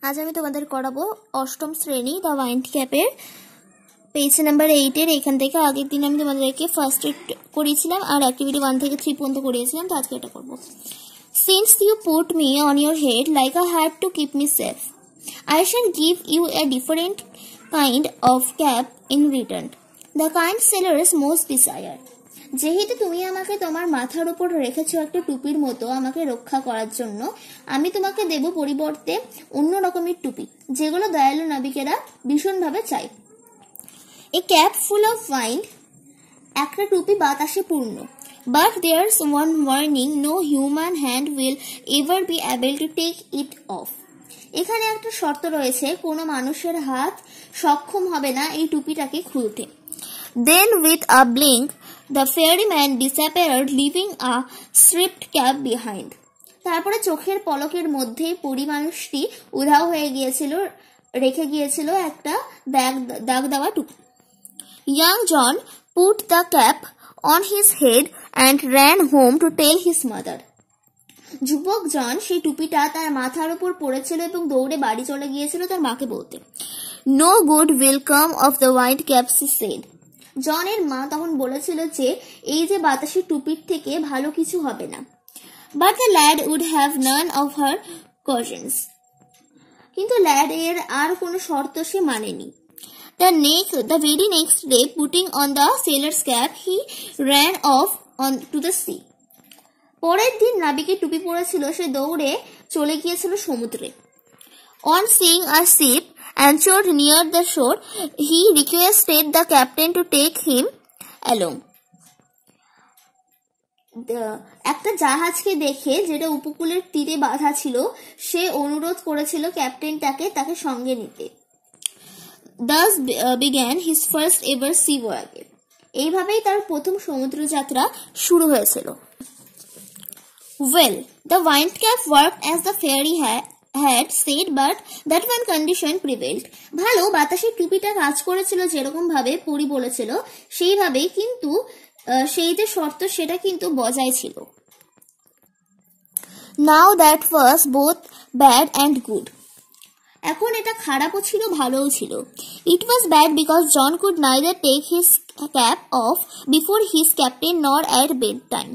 আজ আমি তোমাদের করাবো অষ্টম শ্রেণী দ্য ওয়াইন্ড ক্যাপের পেজ নাম্বার 8 এর এখান থেকে। আগের দিন আমি তোমাদেরকে ফার্স্ট এড করিয়েছিলাম আর অ্যাক্টিভিটি 1 থেকে 3 পর্যন্ত করিয়েছিলাম, তো আজকে এটা করব। Since you put me on your head like a hat to keep me safe, I shall give you a different kind of cap in return, the kind sailors most desire. যেহেতু তুমি আমাকে তোমার মাথার উপর রেখেছো একটা টুপির মতো আমাকে রক্ষা করার জন্য, আমি তোমাকে দেব পরিবর্তে অন্য রকমের টুপি যেগুলো দয়ালু নাবিকেরা ভীষণভাবে চায়। A cap full of wind, একটা টুপি বাতাসে পূর্ণ। But there's one warning, no human hand will ever be able to take it off. এখানে একটা শর্ত রয়েছে, কোনো মানুষের হাত সক্ষম হবে না এই টুপিটাকে খুলতে। Then with a blink, the ferryman disappeared, leaving a stripped cap behind. তারপরে চোখের পলকের মধ্যে পরি মানুষটি উধাও হয়ে গিয়েছিল, রেখে গিয়েছিল একটা দাগ দেওয়া টুপি। Young John put the cap on his head and ran home to tell his mother. যুবক জন সেই টুপিটা তার মাথার উপর পড়েছিল এবং দৌড়ে বাড়ি চলে গিয়েছিল তার মাকে বলতে। No good will come of the white cap, she said. জনের মা তখন বলেছিল যে এই যে বাতাসের টুপির থেকে ভালো কিছু হবে না। But the lad would have none of her cautions. কিন্তু ল্যাড এর আর কোনো শর্ত সে মানেনি। The very next day, putting on the sailor's cap, he ran off to the sea. পরের দিন নাবিকের টুপি পরেছিল, সে দৌড়ে চলে গিয়েছিল সমুদ্রে। On seeing a ship anchored near the shore, he requested the captain to take him along. একটা জাহাজকে দেখে যেটা উপকূলের তীরে বাঁধা ছিল, সে অনুরোধ করেছিল ক্যাপ্টেনটাকে তাকে সঙ্গে নিতে। Thus began his first ever sea voyage. এইভাবেই তার প্রথম সমুদ্র যাত্রা শুরু হয়েছিল। Well, the wind cap worked as the fairy had said, but that one condition prevailed. ভালো, বাতাসের টুপিটা কাজ করেছিল যেরকম ভাবে পরি বলেছিল সেইভাবেই, কিন্তু সেই যে শর্ত সেটা কিন্তু বজায় ছিল। Now that was both bad and good. এখন এটা খারাপও ছিল ভালোও ছিল। It was bad because John could neither take his cap off before his captain nor at bedtime.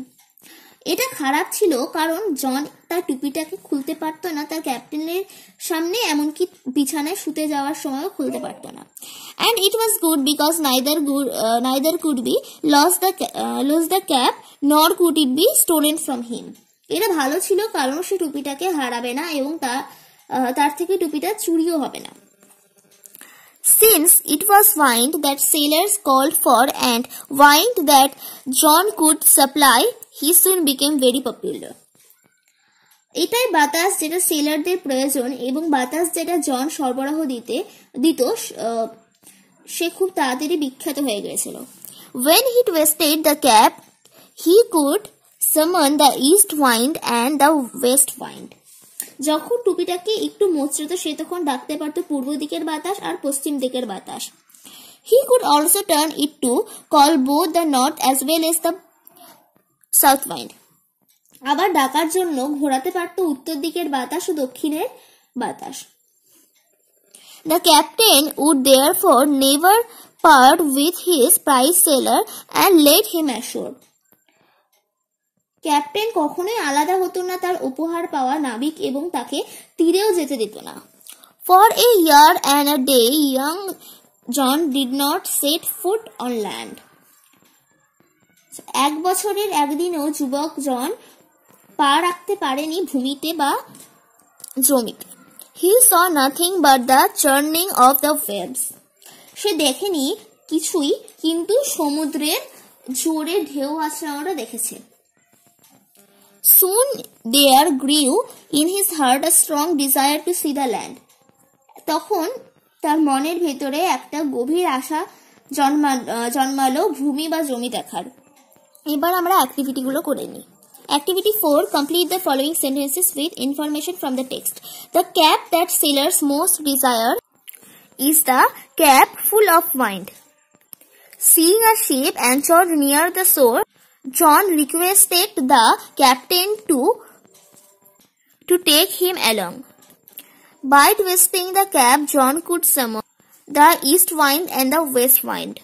এটা খারাপ ছিল কারণ জন তার টুপিটাকে খুলতে পারত না তার ক্যাপ্টেনের সামনে, এমনকি বিছানায় শুতে যাওয়ার সময়ও খুলতে পারত না। And it was good because neither could be lose the cap nor could it be stolen from him. এটা ভালো ছিল কারণ সে টুপিটাকে হারাবে না এবং তার থেকে টুপিটা চুরিও হবে না। Since it was wind that sailors called for and wind that John could supply, he soon became very popular. এটাই বাতাস যেটা সেলারদের প্রয়োজন এবং বাতাস যেটা জন সরবরাহ দিত, সে খুব তাড়াতাড়ি বিখ্যাত হয়ে গিয়েছিল। When he twisted the cap, he could summon the east wind and the west wind. যখন টুপিটাকে একটু মোচড়ত সে তখন ডাকতে পারত পূর্ব দিকের বাতাস আর পশ্চিম দিকের বাতাস। He could also turn it to call both the north as well as the south wind. আবার ডাকার জন্য ঘোরাতে পারত উত্তর দিকের বাতাস ও দক্ষিণের বাতাস। The captain would therefore never part with his prize sailor and led him ashore. Captain কখনোই আলাদা হতো না তার উপহার পাওয়া নাবিক এবং তাকে তীরেও যেতে দিত না। For a year and a day, young John did not set foot on land. এক বছরের একদিনও যুবক জন পা রাখতে পারেনি ভূমিতে বা জমিতে। He saw nothing but the churning of the waves. সে দেখেনি কিছুই, কিন্তু সমুদ্রের জোরে ঢেউ আছড়ানোটা দেখেছে। Soon there grew in his heart a strong desire to see the land. তখন তার মনের ভেতরে একটা গভীর আশা জন্মালো ভূমি বা জমি দেখার। এবার আমরা অ্যাক্টিভিটিগুলো করে নিই। Activity 4. Complete the following sentences with information from the text. The cap that sailors most desire is the cap full of wind. Seeing a ship anchored near the shore, John requested the captain to take him along. By twisting the cap, John could summon the east wind and the west wind.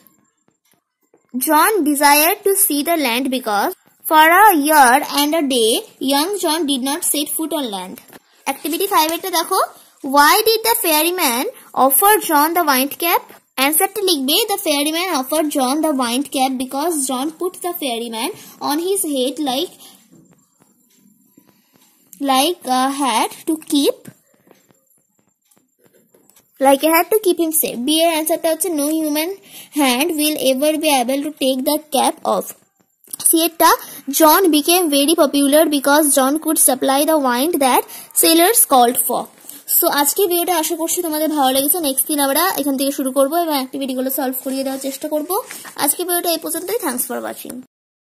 John desired to see the land because for a year and a day, young John did not set foot on land. Activity 5 একটা দেখো, why did the ferryman offer John the wind cap? Answerটা লিখবে, the ferryman offered John the wind cap because John put the ferryman on his head like a hat to keep him safe. B এর answerটা হচ্ছে no human hand will ever be able to take the cap off. C এরটা John became very popular because John could supply the wind that sailors called for. So আজকে ভিডিওটা আশা করছি তোমাদের ভালো লেগেছে। Next দিন আমরা এখান থেকে শুরু করবো এবং অ্যাক্টিভিটিগুলো সলভ করিয়ে দেওয়ার চেষ্টা করবো। আজকে ভিডিওটা এই পর্যন্তই। Thanks for watching.